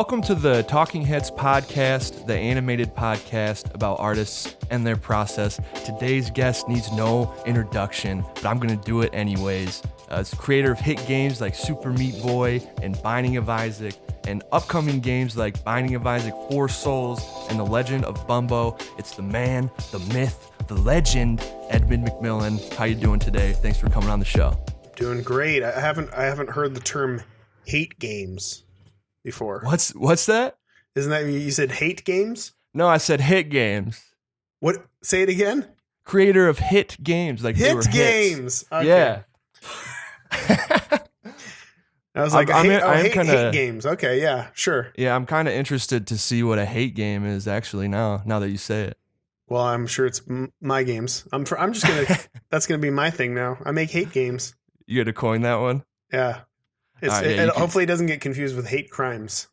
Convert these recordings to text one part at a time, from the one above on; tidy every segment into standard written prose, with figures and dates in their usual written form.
Welcome to the Talking Heads podcast, the animated podcast about artists and their process. Today's guest needs no introduction, but I'm going to do it anyways. It's creator of hit games like Super Meat Boy and Binding of Isaac, and upcoming games like Binding of Isaac 4 Souls and The Legend of Bumbo. It's the man, the myth, the legend, Edmund McMillen. How you doing today? Thanks for coming on the show. Doing great. I haven't heard the term hate games before. What's that? Isn't that you said hate games? No, I said hit games. What? Say it again. Creator of hit games, like they were hit games. Okay. Yeah. I was like, hate kinda, games. Okay, yeah, sure. Yeah, I'm kind of interested to see what a hate game is actually now that you say it. Well, I'm sure it's my games. I'm just gonna. That's gonna be my thing now. I make hate games. You had to coin that one. Yeah. Hopefully it doesn't get confused with hate crimes.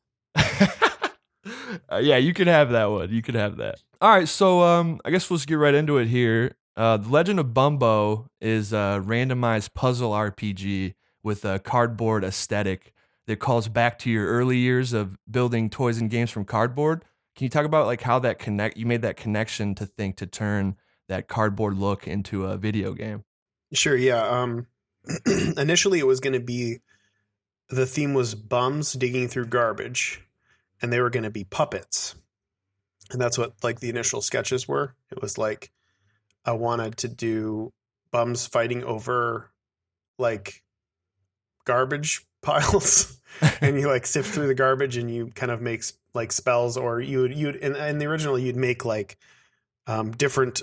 Yeah, you can have that one. You can have that. All right, so I guess we'll just get right into it here. The Legend of Bumbo is a randomized puzzle RPG with a cardboard aesthetic that calls back to your early years of building toys and games from cardboard. Can you talk about like how you made that connection to turn that cardboard look into a video game? Sure, yeah. Initially it was going to be, the theme was bums digging through garbage, and they were going to be puppets. And that's what like the initial sketches were. It was like, I wanted to do bums fighting over like garbage piles and you like sift through the garbage and you kind of make like spells, or you'd in the original, you'd make like different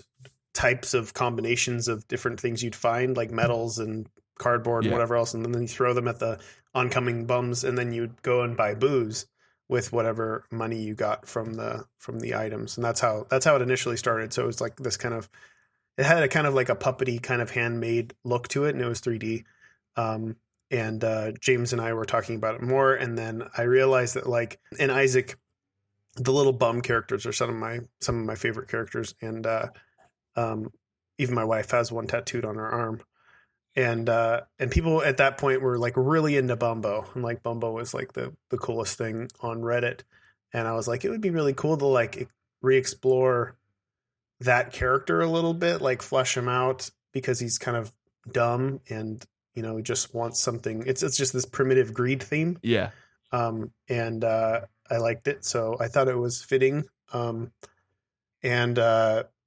types of combinations of different things you'd find, like metals and cardboard and whatever else, and then you throw them at the oncoming bums, and then you'd go and buy booze with whatever money you got from the items. And that's how it initially started. So it was like this kind of, it had a kind of like a puppety kind of handmade look to it, and it was 3D. And James and I were talking about it more, and then I realized that like in Isaac, the little bum characters are some of my favorite characters, and even my wife has one tattooed on her arm. And people at that point were like really into Bumbo, and like Bumbo was like the coolest thing on Reddit. And I was like, it would be really cool to like re-explore that character a little bit, like flesh him out, because he's kind of dumb and, you know, he just wants something. It's just this primitive greed theme. Yeah. And I liked it. So I thought it was fitting. And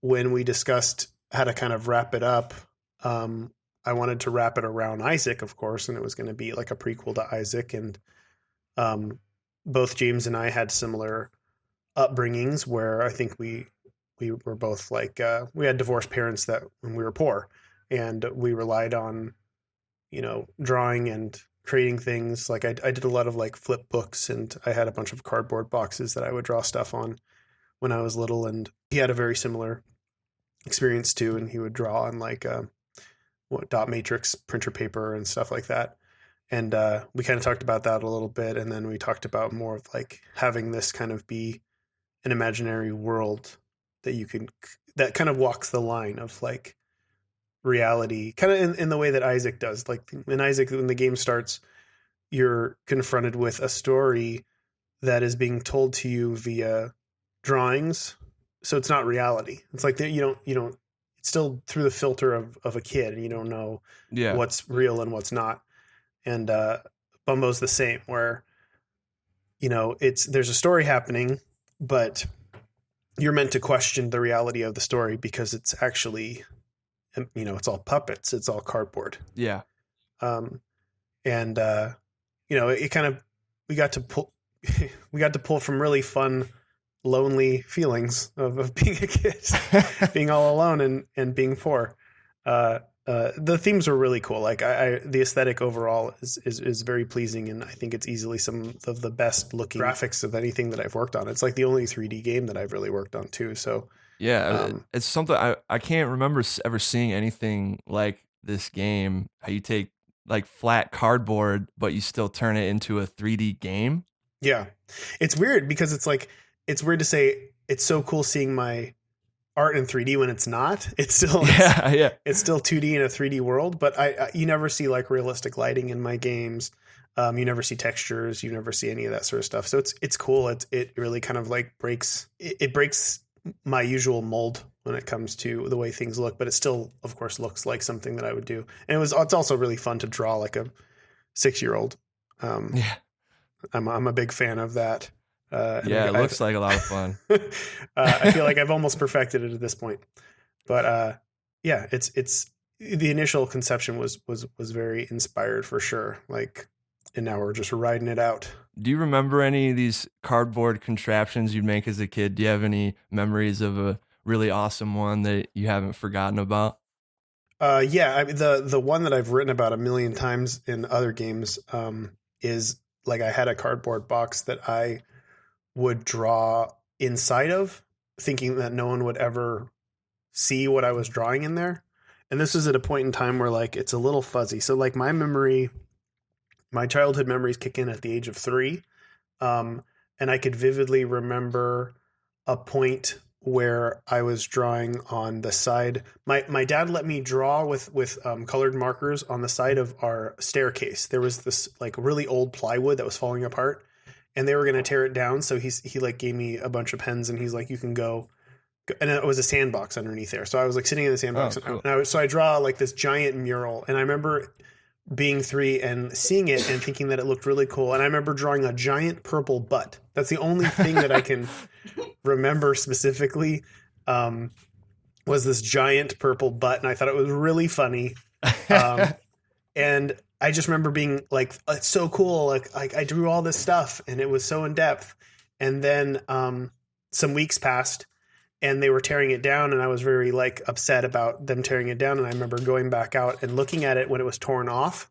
when we discussed how to kind of wrap it up, I wanted to wrap it around Isaac, of course, and it was going to be like a prequel to Isaac. And both James and I had similar upbringings where I think we were both like, we had divorced parents that when we were poor, and we relied on, you know, drawing and creating things. Like I did a lot of like flip books, and I had a bunch of cardboard boxes that I would draw stuff on when I was little. And he had a very similar experience too, and he would draw on like dot matrix printer paper and stuff like that. And we kind of talked about that a little bit, and then we talked about more of like having this kind of be an imaginary world that kind of walks the line of like reality, kind of in the way that Isaac does. Like in Isaac, when the game starts, you're confronted with a story that is being told to you via drawings, so it's not reality. It's like you don't it's still through the filter of a kid, and you don't know what's real and what's not. And Bumbo's the same, where, you know, there's a story happening, but you're meant to question the reality of the story because it's actually, you know, it's all puppets, it's all cardboard. Yeah. And you know, it kind of, we got to pull from really fun, lonely feelings of being a kid, being all alone and being poor. The themes were really cool. Like the aesthetic overall is very pleasing, and I think it's easily some of the best looking graphics of anything that I've worked on. It's like the only 3D game that I've really worked on too. So yeah, it's something I can't remember ever seeing anything like this game. How you take like flat cardboard, but you still turn it into a 3D game. Yeah, it's weird because it's like, it's weird to say it's so cool seeing my art in 3D when it's not. It's still it's still 2D in a 3D world, but you never see like realistic lighting in my games. You never see textures. You never see any of that sort of stuff. So it's cool. It really kind of like breaks my usual mold when it comes to the way things look, but it still, of course, looks like something that I would do. And it's also really fun to draw like a 6-year-old. Yeah. I'm a big fan of that. It looks like a lot of fun. I feel like I've almost perfected it at this point, but it's the initial conception was very inspired for sure. Like, and now we're just riding it out. Do you remember any of these cardboard contraptions you'd make as a kid? Do you have any memories of a really awesome one that you haven't forgotten about? The one that I've written about a million times in other games is like I had a cardboard box that I would draw inside of, thinking that no one would ever see what I was drawing in there. And this was at a point in time where like it's a little fuzzy. So like my childhood memories kick in at the age of 3. And I could vividly remember a point where I was drawing on the side. My dad let me draw with colored markers on the side of our staircase. There was this like really old plywood that was falling apart, and they were going to tear it down. So he like gave me a bunch of pens, and he's like, you can go. And it was a sandbox underneath there. So I was like sitting in the sandbox. Oh, cool. And I draw like this giant mural. And I remember being 3 and seeing it and thinking that it looked really cool. And I remember drawing a giant purple butt. That's the only thing that I can remember specifically, was this giant purple butt. And I thought it was really funny. And I just remember being like, it's so cool. Like I drew all this stuff and it was so in depth. And then some weeks passed and they were tearing it down, and I was very like upset about them tearing it down. And I remember going back out and looking at it when it was torn off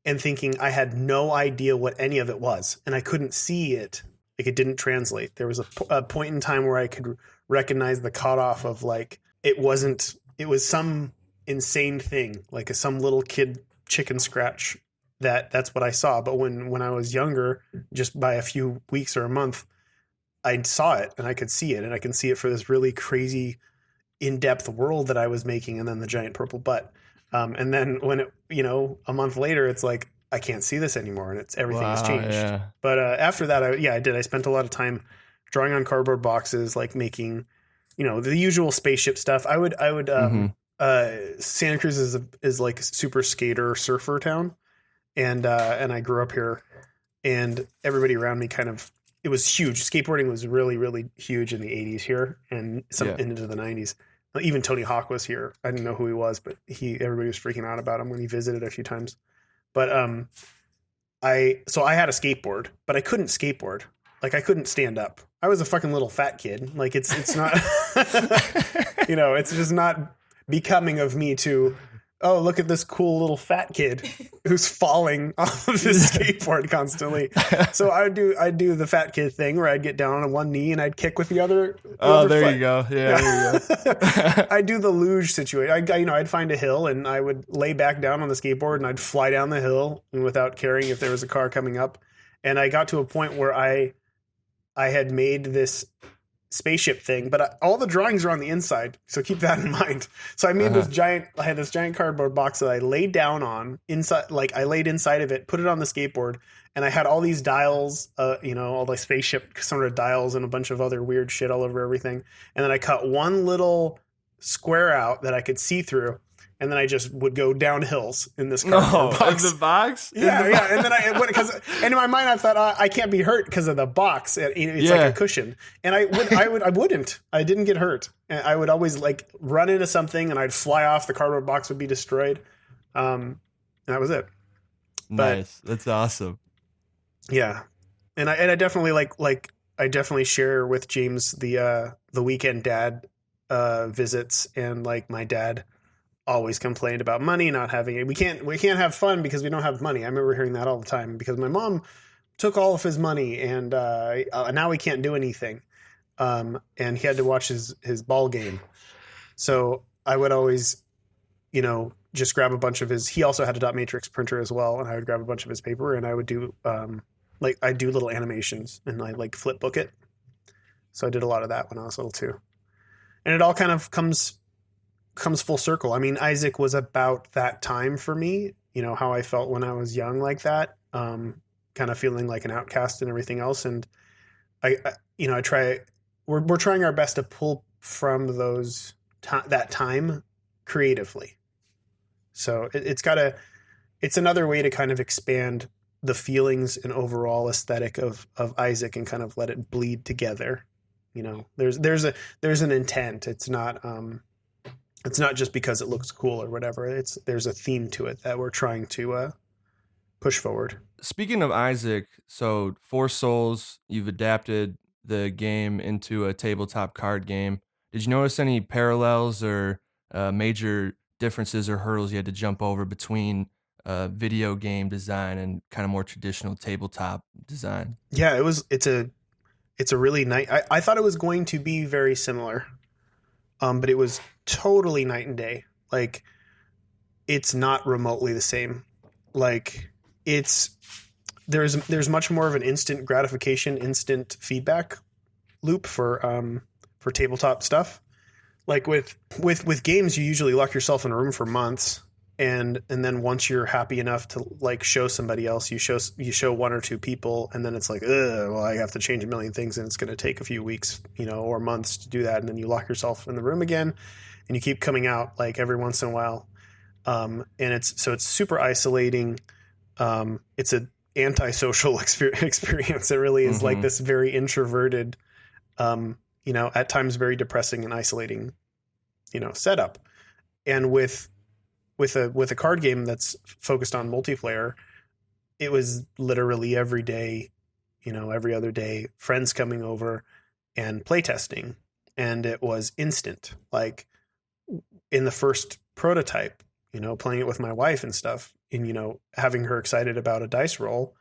and thinking I had no idea what any of it was. And I couldn't see it. Like it didn't translate. There was a point in time where I could recognize the cutoff of like, it was some insane thing, like some little kid chicken scratch that's what I saw. But when I was younger, just by a few weeks or a month, I saw it and I could see it, and I can see it for this really crazy in-depth world that I was making. And then the giant purple butt. And then when it, a month later, it's like, I can't see this anymore, and everything has changed. Yeah. But after that, I did. I spent a lot of time drawing on cardboard boxes, like making, the usual spaceship stuff. I would Santa Cruz is like a super skater surfer town. And I grew up here, and everybody around me it was huge. Skateboarding was really, really huge in the 80s here and into the 90s. Even Tony Hawk was here. I didn't know who he was, but everybody was freaking out about him when he visited a few times. But I had a skateboard, but I couldn't skateboard. Like I couldn't stand up. I was a fucking little fat kid. Like it's not, it's just not becoming of me to, oh, look at this cool little fat kid who's falling off of his skateboard constantly. So I'd do the fat kid thing where I'd get down on one knee and I'd kick with the other. There foot. You go. Yeah, there you go. I'd do the luge situation. I'd find a hill and I would lay back down on the skateboard and I'd fly down the hill without caring if there was a car coming up. And I got to a point where I had made this spaceship thing, but all the drawings are on the inside, so keep that in mind. So I made I had this giant cardboard box that I laid down on inside, like I laid inside of it, put it on the skateboard, and I had all these dials, all the spaceship sort of dials and a bunch of other weird shit all over everything. And then I cut one little square out that I could see through, and then I just would go down hills in this cardboard box. In the box? Yeah. And then and in my mind I thought I can't be hurt because of the box. It's like a cushion. And I wouldn't. I didn't get hurt. And I would always like run into something and I'd fly off. The cardboard box would be destroyed. And that was it. Nice. That's awesome. Yeah. And I definitely I definitely share with James the weekend dad visits, and like my dad always complained about money not having it. We can't have fun because we don't have money. I remember hearing that all the time because my mom took all of his money, and now we can't do anything. And he had to watch his ball game. So I would always, just grab a bunch of his. He also had a dot matrix printer as well, and I would grab a bunch of his paper and I would do I do little animations and I like flip book it. So I did a lot of that when I was little too, and it all kind of comes full circle. I mean, Isaac was about that time for me, how I felt when I was young like that. kind of feeling like an outcast and everything else. And I try. We're trying our best to pull from that time creatively. So it's another way to kind of expand the feelings and overall aesthetic of Isaac and kind of let it bleed together. There's an intent. It's not just because it looks cool or whatever. There's a theme to it that we're trying to push forward. Speaking of Isaac, so Four Souls, you've adapted the game into a tabletop card game. Did you notice any parallels or major differences or hurdles you had to jump over between video game design and kind of more traditional tabletop design? Yeah, it's a really nice. I thought it was going to be very similar, but it was totally night and day. Like, it's not remotely the same. Like, there's much more of an instant gratification, instant feedback loop for tabletop stuff. Like with games, you usually lock yourself in a room for months, and then once you're happy enough to like show somebody else, you show one or two people, and then it's like, well, I have to change a million things, and it's going to take a few weeks, or months to do that, and then you lock yourself in the room again, and you keep coming out like every once in a while, and it's super isolating. It's a antisocial experience. It really is like this very introverted, at times very depressing and isolating, setup. And with a card game that's focused on multiplayer, it was literally every day, every other day, friends coming over and playtesting, and it was instant. Like in the first prototype, playing it with my wife and stuff, and having her excited about a dice roll,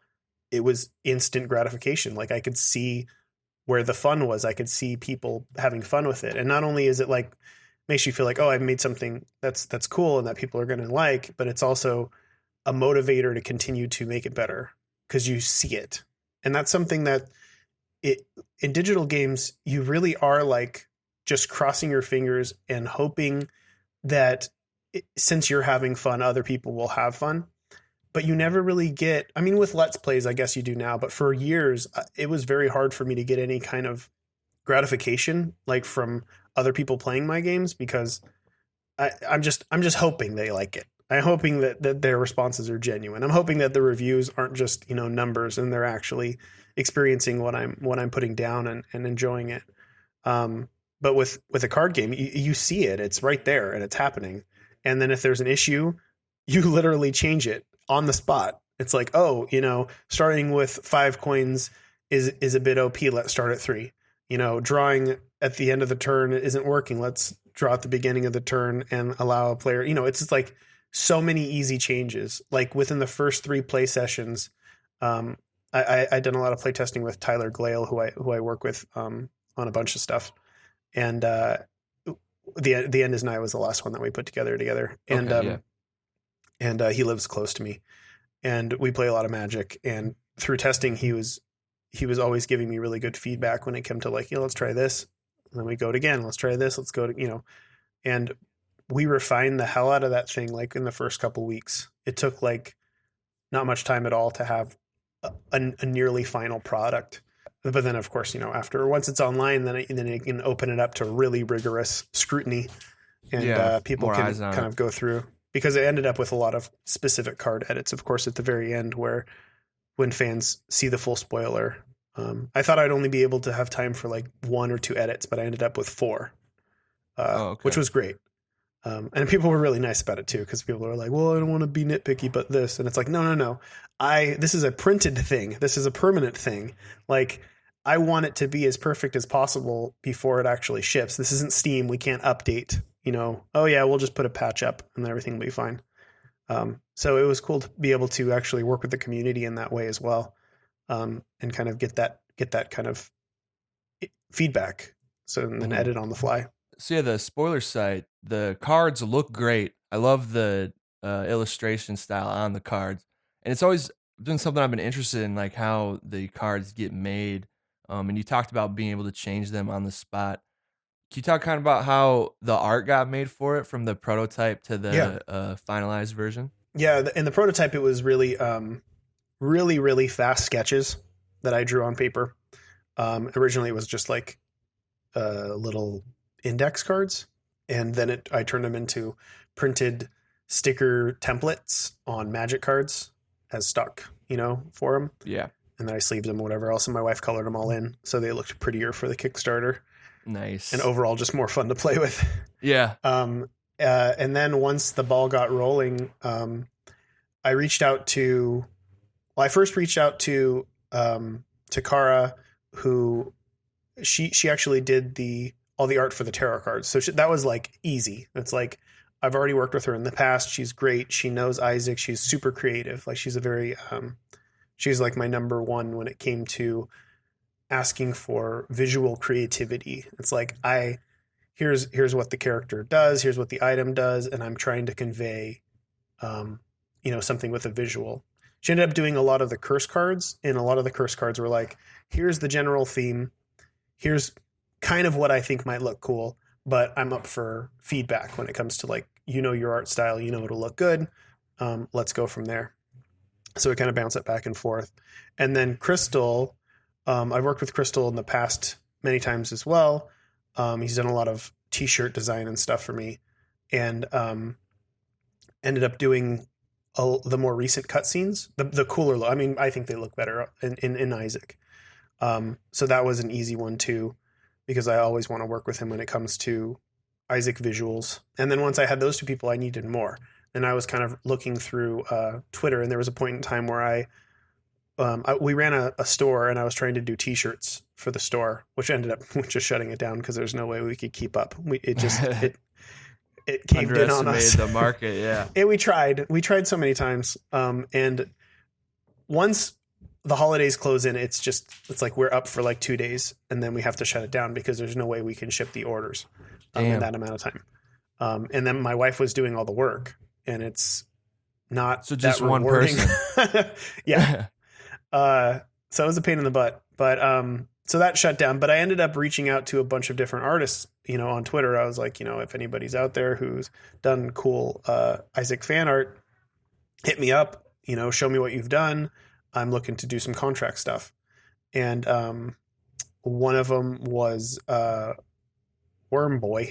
it was instant gratification. Like I could see where the fun was. I could see people having fun with it. And not only is it like makes you feel like, oh, I've made something that's cool and that people are going to like, but it's also a motivator to continue to make it better because you see it. And that's something that in digital games, you really are like just crossing your fingers and hoping that since you're having fun, other people will have fun. But you never really get, I mean, with Let's Plays, I guess you do now, but for years, it was very hard for me to get any kind of gratification like from other people playing my games because I'm just hoping they like it. I'm hoping that their responses are genuine. I'm hoping that the reviews aren't just, numbers and they're actually experiencing what I'm putting down and enjoying it. But with a card game, you see it, it's right there and it's happening. And then if there's an issue, you literally change it on the spot. It's like, oh, starting with 5 coins is a bit OP. Let's start at 3. Drawing at the end of the turn isn't working. Let's draw at the beginning of the turn and allow a player. It's just like so many easy changes. Like within the first 3 play sessions, I done a lot of play testing with Tyler Glale, who I work with on a bunch of stuff, and the End is Nigh was the last one that we put together, and Okay, yeah. And he lives close to me, and we play a lot of Magic. And through testing, he was always giving me really good feedback when it came to like, let's try this, and then we go it again. Let's try this. Let's go to and we refined the hell out of that thing. Like in the first couple weeks, it took like not much time at all to have a nearly final product. But then, of course, after once it's online, then it can open it up to really rigorous scrutiny, and people can kind of go through. Because it ended up with a lot of specific card edits, of course, at the very end, where when fans see the full spoiler, I thought I'd only be able to have time for like 1 or 2 edits, but I ended up with 4, which was great. And people were really nice about it too, because people were like, well, I don't want to be nitpicky, but this. And it's like, no. This is a printed thing. This is a permanent thing. Like, I want it to be as perfect as possible before it actually ships. This isn't Steam. We can't update. Oh yeah, we'll just put a patch up and everything will be fine. So it was cool to be able to actually work with the community in that way as well, and kind of get that kind of feedback. So and then edit on the fly. So yeah, the spoiler site, the cards look great. I love the illustration style on the cards, and it's always been something I've been interested in, like how the cards get made. And you talked about being able to change them on the spot. Can you talk kind of about how the art got made for it from the prototype to the finalized version? Yeah, in the prototype, it was really really, really fast sketches that I drew on paper. Originally it was just like little index cards, and then I turned them into printed sticker templates on Magic cards as stock, for them. Yeah. And then I sleeved them, whatever else, and my wife colored them all in, so they looked prettier for the Kickstarter. Nice. And overall, just more fun to play with. Yeah. And then once the ball got rolling, I first reached out to Takara, who she actually did all the art for the tarot cards. So that was like easy. It's like, I've already worked with her in the past. She's great. She knows Isaac. She's super creative. Like she's she's like my number one when it came to asking for visual creativity. It's like, here's what the character does. Here's what the item does. And I'm trying to convey, something with a visual. She ended up doing a lot of the curse cards, and a lot of the curse cards were like, here's the general theme. Here's kind of what I think might look cool, but I'm up for feedback when it comes to like, your art style, it'll look good. Let's go from there. So we kind of bounce it back and forth. And then Crystal, I've worked with Crystal in the past many times as well. He's done a lot of t-shirt design and stuff for me, and ended up doing the more recent cutscenes, the cooler look. I mean, I think they look better in Isaac. So that was an easy one too, because I always want to work with him when it comes to Isaac visuals. And then once I had those two people, I needed more. And I was kind of looking through Twitter, and there was a point in time where we ran a store, and I was trying to do t-shirts for the store, which ended up just shutting it down because there's no way we could keep up. It caved in on us. The market, yeah. And we tried so many times. And once the holidays close in, it's like we're up for like 2 days, and then we have to shut it down because there's no way we can ship the orders in that amount of time. And then my wife was doing all the work, and it's not so just that one rewarding. person. Yeah. So it was a pain in the butt, but so that shut down. But I ended up reaching out to a bunch of different artists, on Twitter. I was like, if anybody's out there who's done cool Isaac fan art, hit me up, show me what you've done. I'm looking to do some contract stuff. And one of them was Worm Boy.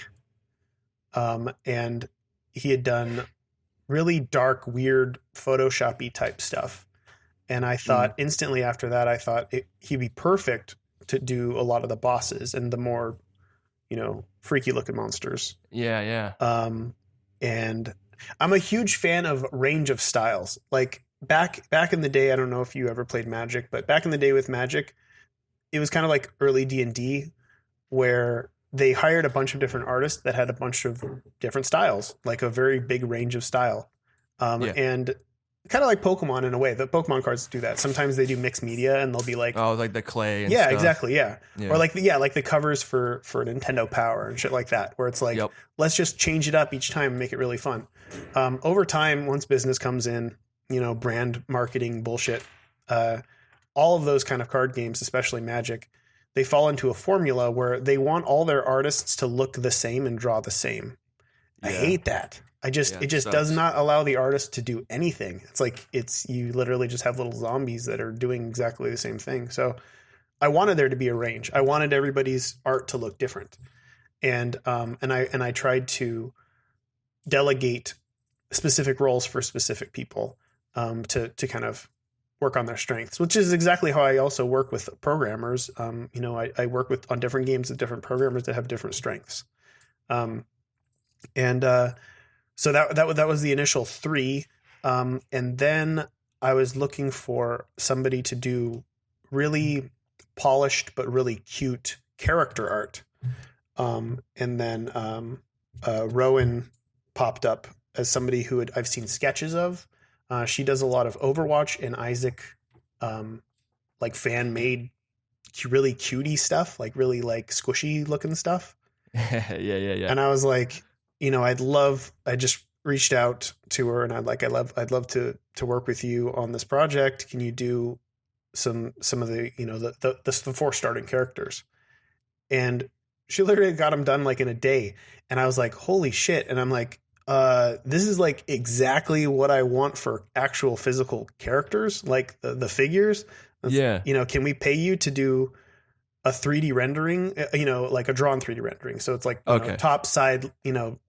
And he had done really dark, weird Photoshop-y type stuff. And I thought instantly after that, he'd be perfect to do a lot of the bosses and the more, freaky looking monsters. Yeah. And I'm a huge fan of range of styles. Like back in the day, I don't know if you ever played Magic, but back in the day with Magic, it was kind of like early D&D, where they hired a bunch of different artists that had a bunch of different styles, like a very big range of style. And kind of like Pokemon in a way. The Pokemon cards do that. Sometimes they do mixed media, and they'll be like, like the clay and yeah, stuff. exactly. Yeah. Or like the covers for Nintendo Power and shit like that, where it's like, let's just change it up each time and make it really fun. Over time, once business comes in, brand marketing bullshit, all of those kind of card games, especially Magic, they fall into a formula where they want all their artists to look the same and draw the same. I hate that. It just does not allow the artist to do anything. It's like you literally just have little zombies that are doing exactly the same thing. So I wanted there to be a range. I wanted everybody's art to look different. And I tried to delegate specific roles for specific people to kind of work on their strengths, which is exactly how I also work with programmers. I work on different games with different programmers that have different strengths. So that was the initial 3. And then I was looking for somebody to do really polished but really cute character art. And then Rowan popped up as somebody who I've seen sketches of. She does a lot of Overwatch and Isaac, like fan made, really cutie stuff, like really like squishy looking stuff. Yeah. And I was like, I just reached out to her, and I'd love to work with you on this project. Can you do some of the, the 4 starting characters? And she literally got them done like in a day. And I was like, holy shit. And I'm like, this is like exactly what I want for actual physical characters, like the figures. Yeah. Can we pay you to do a 3D rendering, like a drawn 3D rendering? So it's like, Okay. top, side,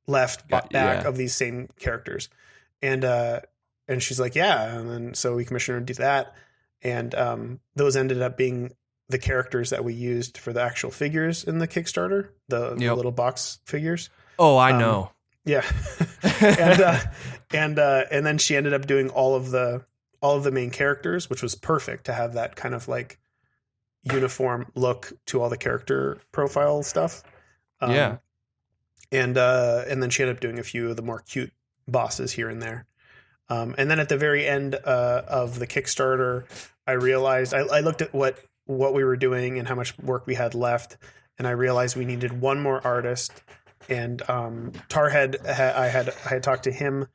left, back yeah. of these same characters. And she's like, yeah. And then so we commissioned her to do that. And those ended up being the characters that we used for the actual figures in the Kickstarter, the little box figures. Oh, I know. Yeah. and then she ended up doing all of the main characters, which was perfect to have that kind of like uniform look to all the character profile stuff. Yeah. And then she ended up doing a few of the more cute bosses here and there. And then at the very end of the Kickstarter, I realized I looked at what we were doing and how much work we had left, and I realized we needed one more artist. And Tarhead, I had talked to him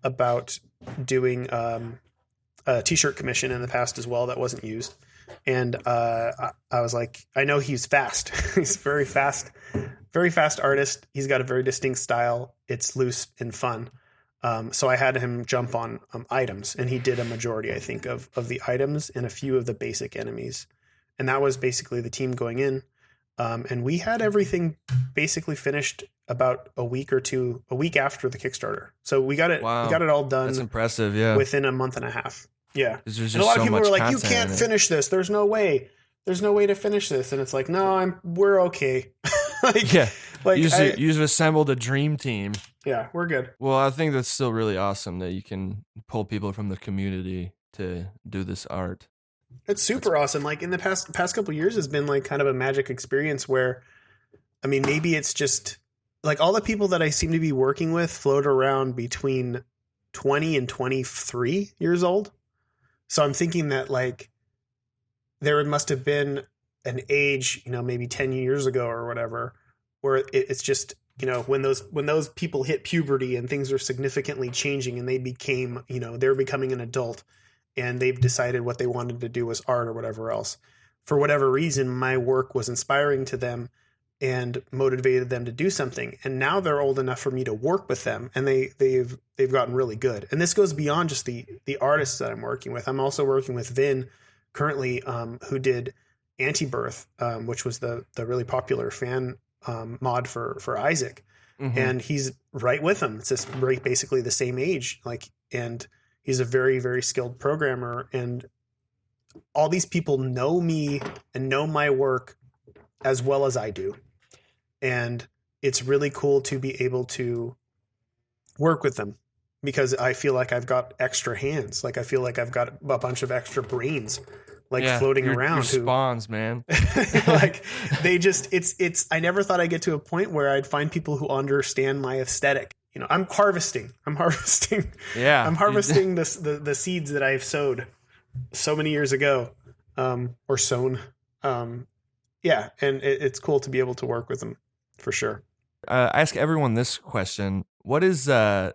about doing a t-shirt commission in the past as well that wasn't used. And I was like, I know he's fast. He's very fast artist. He's got a very distinct style. It's loose and fun. So I had him jump on items, and he did a majority, I think, of the items and a few of the basic enemies. And that was basically the team going in. And we had everything basically finished about a week after the Kickstarter. So we got it all done. That's impressive. Yeah. Within a month and a half. Yeah. And a lot of people were like, you can't finish this. There's no way to finish this. And it's like, no, we're okay. You've assembled a dream team. Yeah, we're good. Well, I think that's still really awesome that you can pull people from the community to do this art. It's super awesome. Like in the past couple of years has been like kind of a magic experience where, I mean, maybe it's just like all the people that I seem to be working with float around between 20 and 23 years old. So I'm thinking that like there must have been an age, maybe 10 years ago or whatever, where it's just, when those people hit puberty and things are significantly changing and they became, they're becoming an adult and they've decided what they wanted to do was art or whatever else. For whatever reason, my work was inspiring to them and motivated them to do something. And now they're old enough for me to work with them, and they've gotten really good. And this goes beyond just the artists that I'm working with. I'm also working with Vin currently, who did Anti-Birth, which was the really popular fan mod for Isaac. Mm-hmm. And he's right with him. It's just basically the same age. And he's a very, very skilled programmer. And all these people know me and know my work as well as I do. And it's really cool to be able to work with them because I feel like I've got extra hands. Like I feel like I've got a bunch of extra brains floating around. Your spawns, man. Like they just, I never thought I'd get to a point where I'd find people who understand my aesthetic. I'm harvesting. Yeah. I'm harvesting the seeds that I've sowed so many years ago, or sown. Yeah. And it's cool to be able to work with them for sure. I ask everyone this question. What is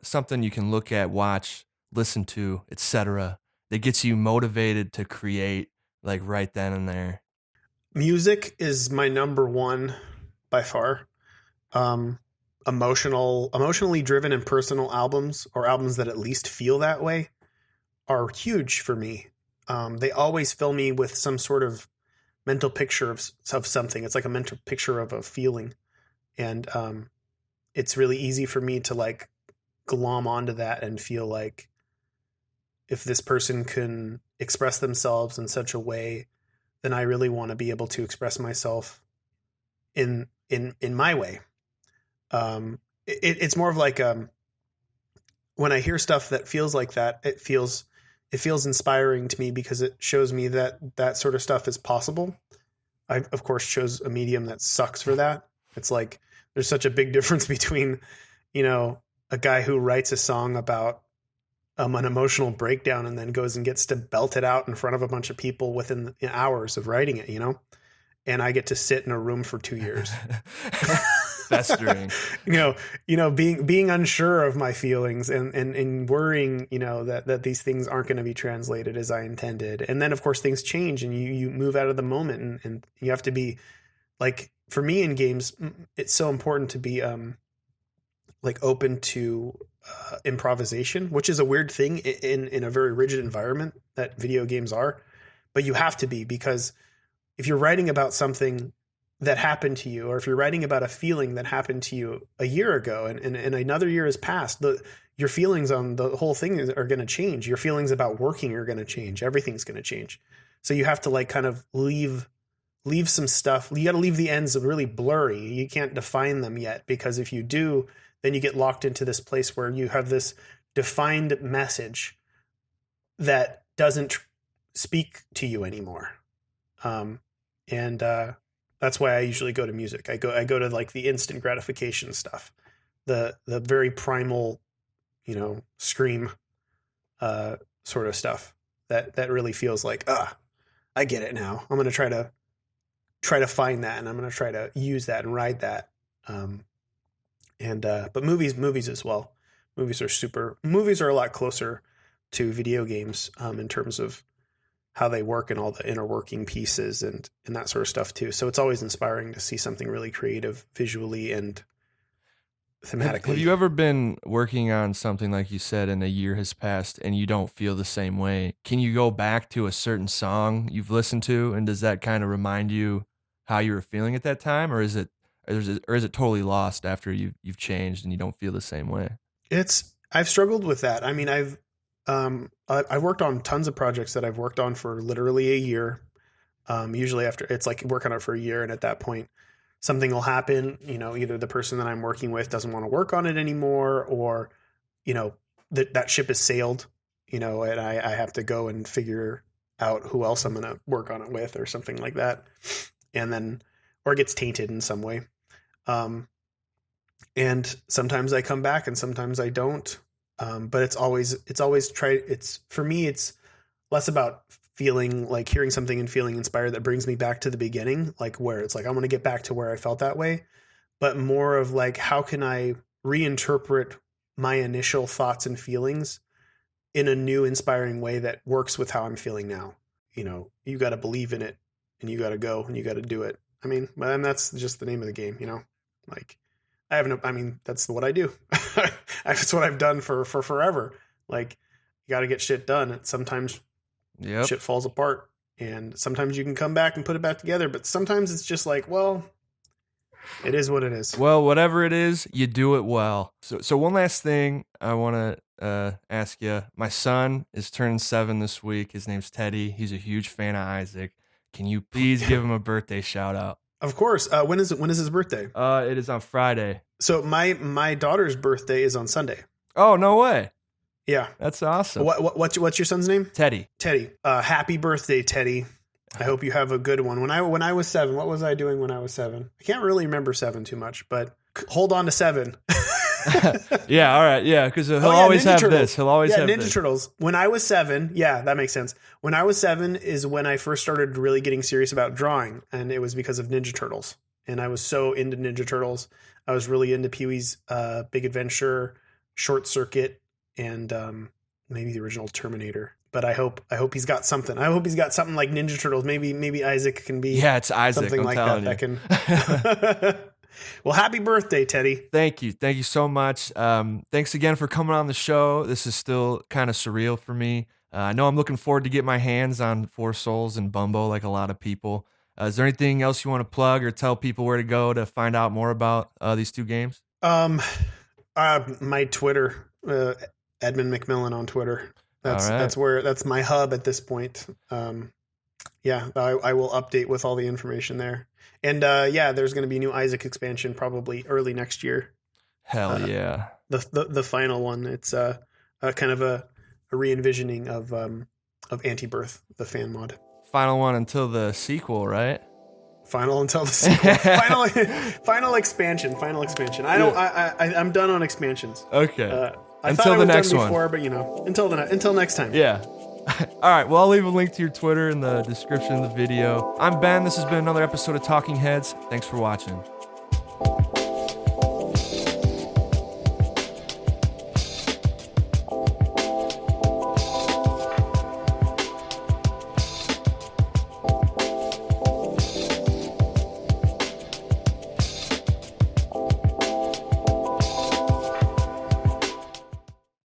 something you can look at, watch, listen to, etc., that gets you motivated to create like right then and there? Music is my number one by far. Emotionally driven and personal albums, or albums that at least feel that way, are huge for me. They always fill me with some sort of mental picture of something. It's like a mental picture of a feeling. And it's really easy for me to like glom onto that and feel like if this person can express themselves in such a way, then I really want to be able to express myself in my way. It's more of like when I hear stuff that feels like that, it feels inspiring to me because it shows me that sort of stuff is possible. I of course chose a medium that sucks for that. It's like there's such a big difference between, a guy who writes a song about an emotional breakdown and then goes and gets to belt it out in front of a bunch of people within hours of writing it, and I get to sit in a room for 2 years. Festering. Being unsure of my feelings and worrying, that these things aren't going to be translated as I intended. And then of course things change and you move out of the moment and you have to be like, for me in games, it's so important to be like open to improvisation, which is a weird thing in a very rigid environment that video games are. But you have to be, because if you're writing about something that happened to you, or if you're writing about a feeling that happened to you a year ago and another year has passed, your feelings on the whole thing are going to change. Your feelings about working are going to change. Everything's going to change. So you have to like kind of leave some stuff. You got to leave the ends really blurry. You can't define them yet, because if you do, then you get locked into this place where you have this defined message that doesn't speak to you anymore. That's why I usually go to music. I go to like the instant gratification stuff, the very primal, scream, sort of stuff that really feels like, I get it now. I'm going to try to find that, and I'm going to try to use that and ride that. But movies as well. Movies are a lot closer to video games, in terms of how they work and all the inner working pieces and that sort of stuff too. So it's always inspiring to see something really creative visually and thematically. Have you ever been working on something, like you said, and a year has passed and you don't feel the same way? Can you go back to a certain song you've listened to, and does that kind of remind you how you were feeling at that time, or is it totally lost after you've changed and you don't feel the same way? I've struggled with that. I mean, I've worked on tons of projects that I've worked on for literally a year. Usually after it's like work on it for a year, and at that point something will happen, either the person that I'm working with doesn't want to work on it anymore, or, that ship has sailed, and I have to go and figure out who else I'm going to work on it with or something like that. Or it gets tainted in some way. And sometimes I come back and sometimes I don't. But for me, it's less about feeling like hearing something and feeling inspired that brings me back to the beginning, like where it's like, I want to get back to where I felt that way, but more of like, how can I reinterpret my initial thoughts and feelings in a new inspiring way that works with how I'm feeling now? You got to believe in it, and you got to go and you got to do it. I mean, and that's just the name of the game, like that's what I do. That's what I've done for forever. Like, you got to get shit done. And sometimes shit falls apart, and sometimes you can come back and put it back together. But sometimes it's just like, well, it is what it is. Well, whatever it is, you do it well. So one last thing I want to ask you. My son is turning 7 this week. His name's Teddy. He's a huge fan of Isaac. Can you please give him a birthday shout out? Of course. When is his birthday? It is on Friday. So my daughter's birthday is on Sunday. Oh, no way. Yeah. That's awesome. What's your son's name? Teddy. Happy birthday, Teddy. I hope you have a good one. When I was 7, what was I doing when I was 7? I can't really remember 7 too much, but hold on to 7. Yeah, all right. Yeah, because he'll always have Turtles. this. He'll always have Ninja this. Turtles. When I was 7, yeah, that makes sense. When I was 7 is when I first started really getting serious about drawing, and it was because of Ninja Turtles. And I was so into Ninja Turtles. I was really into Pee-wee's Big Adventure, Short Circuit, and maybe the original Terminator. But I hope he's got something. I hope he's got something like Ninja Turtles. Maybe Isaac can be. Yeah, it's Isaac. Something I'm like telling that. you. That can. Well, happy birthday, Teddy. Thank you so much. Thanks again for coming on the show. This is still kind of surreal for me. I know I'm looking forward to get my hands on Four Souls and Bumbo, like a lot of people. Is there anything else you want to plug or tell people where to go to find out more about these two games? My Twitter, Edmund McMillen on Twitter. That's my hub at this point. Yeah, I will update with all the information there. And there's going to be a new Isaac expansion probably early next year. Hell yeah. The final one. It's kind of a re-envisioning of Anti-Birth, the fan mod. Final one until the sequel, right? Final until the sequel. Final expansion. I'm done on expansions. Okay. Until the next one. Before, but until next time. Yeah. All right. Well, I'll leave a link to your Twitter in the description of the video. I'm Ben. This has been another episode of Talking Heads. Thanks for watching.